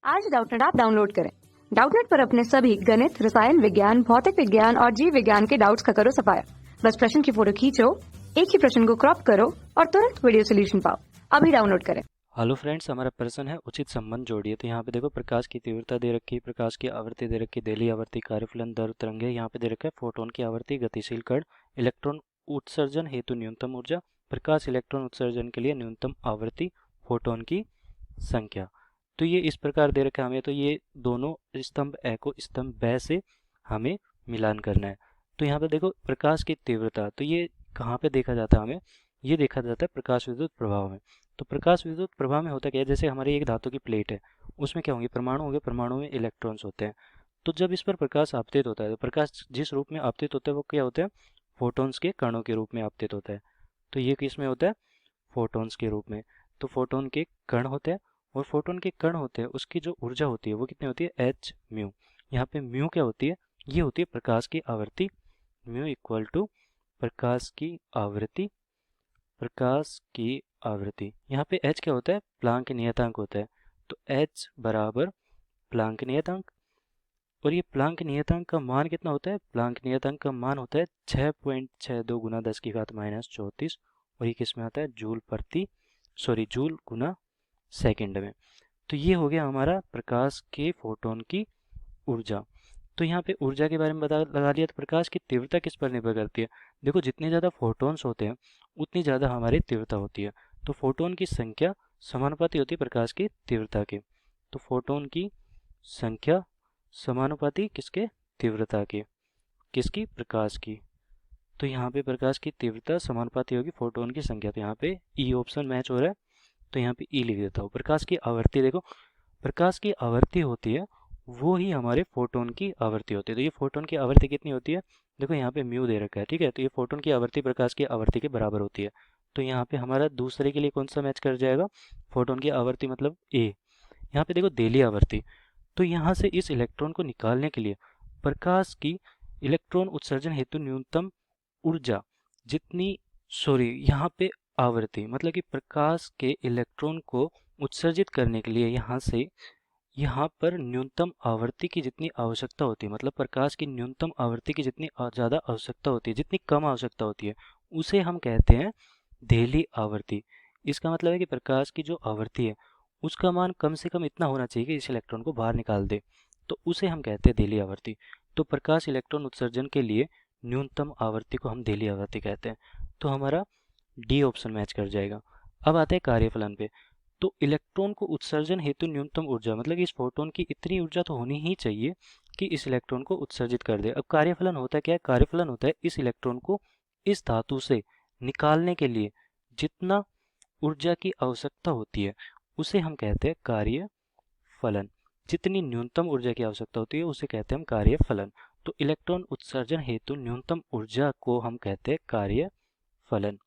आज Doubtnut app download करें। Doubtnut पर अपने सभी गणित, रसायन विज्ञान, भौतिक विज्ञान और जीव विज्ञान के डाउट्स का करो सफाया। बस प्रश्न की फोटो खींचो, एक ही प्रश्न को क्रॉप करो और तुरंत वीडियो सोल्यूशन पाओ। अभी डाउनलोड करें। हेलो फ्रेंड्स, हमारा प्रश्न है उचित संबंध जोड़िए। तो यहाँ पे देखो, प्रकाश की तीव्रता दे रखी है, प्रकाश की आवृत्ति दे रखी है, देली आवृत्ति, कार्यफलन, दर, तरंगे। यहाँ पे दे रखा है फोटोन की आवृत्ति, गतिशील कण, इलेक्ट्रॉन उत्सर्जन हेतु न्यूनतम ऊर्जा, प्रकाश इलेक्ट्रॉन उत्सर्जन के लिए न्यूनतम आवृत्ति, फोटोन की संख्या। तो ये इस प्रकार दे रखा है हमें। तो ये दोनों स्तंभ ए को स्तंभ ब से हमें मिलान करना है। तो यहाँ पे देखो, प्रकाश की तीव्रता, तो ये कहाँ पे देखा जाता है हमें? ये देखा जाता है प्रकाश विद्युत प्रभाव में। तो प्रकाश विद्युत प्रभाव में होता क्या है, जैसे हमारी एक धातु की प्लेट है, उसमें क्या होंगे? परमाणु होंगे, परमाणु में इलेक्ट्रॉन्स होते हैं। तो जब इस पर प्रकाश आपतित होता है, तो प्रकाश जिस रूप में आपतित होता है वो क्या होता है? फोटॉन्स के कणों के रूप में आपतित होता है। तो ये किस में होता है? फोटॉन्स के रूप में। तो फोटोन के कण होते हैं, और फोटोन के कण होते हैं, उसकी जो ऊर्जा होती है वो कितनी होती है? H mu. यहाँ पे म्यू क्या होती है? ये होती है प्रकाश की आवृत्ति। म्यू इक्वल टू प्रकाश की आवृत्ति, प्रकाश की आवृत्ति। यहाँ पे h क्या होता है? प्लांक नियतांक होता है। तो h बराबर प्लांक नियतांक, और ये प्लांक नियतांक का मान कितना होता है? प्लांक नियतांक का मान होता है 6.62 गुना 10 की घात -34, और ये किस में आता है? जूल गुना सेकंड में। तो ये हो गया हमारा प्रकाश के फोटोन की ऊर्जा। तो यहाँ पे ऊर्जा के बारे में लगा लिया। तो प्रकाश की तीव्रता किस पर निर्भर करती है? देखो, जितने ज़्यादा फोटॉन्स होते हैं उतनी ज़्यादा हमारी तीव्रता होती है। तो फोटोन की संख्या समानुपाती होती है प्रकाश की तीव्रता के। तो फोटोन की संख्या समानुपाती किसके? तीव्रता के। किसकी? प्रकाश की। तो यहाँ पे प्रकाश की तीव्रता समानुपाती होगी फोटोन की संख्या। तो यहाँ पे ई ऑप्शन मैच हो रहा है, तो यहाँ पे ई लिख देता हूँ। प्रकाश की आवृत्ति, देखो प्रकाश की आवृत्ति होती है वो ही हमारे फोटोन की आवृत्ति होती है। तो ये फोटोन की आवृत्ति कितनी होती है? देखो यहाँ पे म्यू दे रखा है, ठीक है। तो ये फोटोन की आवृत्ति प्रकाश की आवृत्ति के बराबर होती है। तो यहाँ पे हमारा दूसरे के लिए कौन सा मैच कर जाएगा? फोटोन की आवृत्ति मतलब ए। यहाँ पे देखो देली आवृत्ति, तो यहाँ से इस इलेक्ट्रॉन को निकालने के लिए प्रकाश की इलेक्ट्रॉन उत्सर्जन हेतु न्यूनतम ऊर्जा जितनी, यहाँ पे आवृत्ति मतलब कि प्रकाश के इलेक्ट्रॉन को उत्सर्जित करने के लिए यहाँ पर न्यूनतम आवृत्ति की जितनी आवश्यकता होती है, मतलब प्रकाश की न्यूनतम आवृत्ति की जितनी ज़्यादा आवश्यकता होती है, जितनी कम आवश्यकता होती है, उसे हम कहते हैं देली आवृत्ति। इसका मतलब है कि प्रकाश की जो आवृत्ति है उसका मान कम से कम इतना होना चाहिए कि इस इलेक्ट्रॉन को बाहर निकाल दे, तो उसे हम कहते हैं देली आवृत्ति। तो प्रकाश इलेक्ट्रॉन उत्सर्जन के लिए न्यूनतम आवृत्ति को हम देली आवृत्ति कहते हैं। तो हमारा डी ऑप्शन मैच कर जाएगा। अब आते हैं कार्यफलन पे। तो इलेक्ट्रॉन को उत्सर्जन हेतु न्यूनतम ऊर्जा, मतलब कि इस फोटोन की इतनी ऊर्जा तो होनी ही चाहिए कि इस इलेक्ट्रॉन को उत्सर्जित कर दे। अब कार्यफलन होता है क्या है? कार्यफलन होता है इस इलेक्ट्रॉन को इस धातु से निकालने के लिए जितना ऊर्जा की आवश्यकता होती है उसे हम कहते हैं कार्यफलन। जितनी न्यूनतम ऊर्जा की आवश्यकता होती है उसे कहते हैं हम कार्यफलन। तो इलेक्ट्रॉन उत्सर्जन हेतु न्यूनतम ऊर्जा को हम कहते हैं कार्यफलन।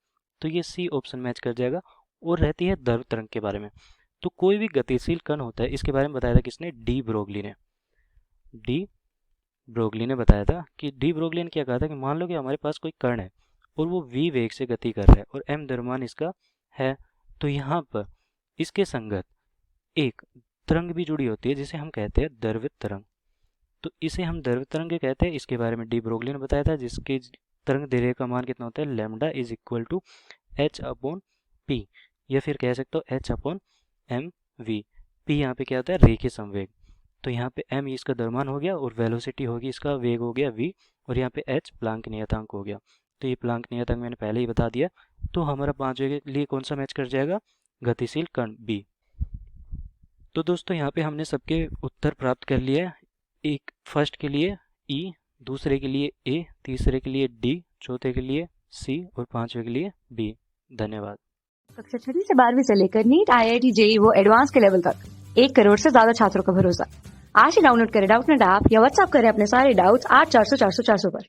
तो ये सी ऑप्शन मैच कर जाएगा। और रहती है दर तरंग के बारे में। तो कोई भी गतिशील कण होता है, इसके बारे में बताया था किसने? डी ब्रोगली ने बताया था कि डी ब्रोगली ने क्या कहा था कि मान लो कि हमारे पास कोई कण है और वो v वेग से गति कर रहा है और m द्रव्यमान इसका है। तो यहाँ पर इसके संगत एक तरंग भी जुड़ी होती है जिसे हम कहते हैं द्रव्य तरंग। तो इसे हम द्रव्य तरंग कहते हैं। इसके बारे में डी ब्रोगली ने बताया था, जिसके तरंग दैर्ध्य का मान कितना होता है? Lambda is equal to h/p, या फिर कह सकते हो h/mv। p यहाँ पे क्या होता है? रेखीय संवेग। तो यहाँ पे m इसका द्रव्यमान हो गया और वेलोसिटी होगी, इसका वेग हो गया v, और यहाँ पे h प्लांक नियतांक हो गया। तो ये प्लांक नियतांक मैंने पहले ही बता दिया। तो हमारा पांचवें के लिए कौन सा मैच कर जाएगा? गतिशील कण b। तो दोस्तों यहाँ पे हमने सबके उत्तर प्राप्त कर लिया है। एक फर्स्ट के लिए E, दूसरे के लिए A, तीसरे के लिए D, चौथे के लिए C और पांचवें के लिए B। धन्यवाद। कक्षा 6 से 12वीं से लेकर नीट, IIT, JEE वो एडवांस के लेवल तक 1 करोड़ से ज्यादा छात्रों का भरोसा। आज ही डाउनलोड करें डाउटनेट ऐप या व्हाट्सएप करें अपने सारे डाउट्स 8400 400 400 पर।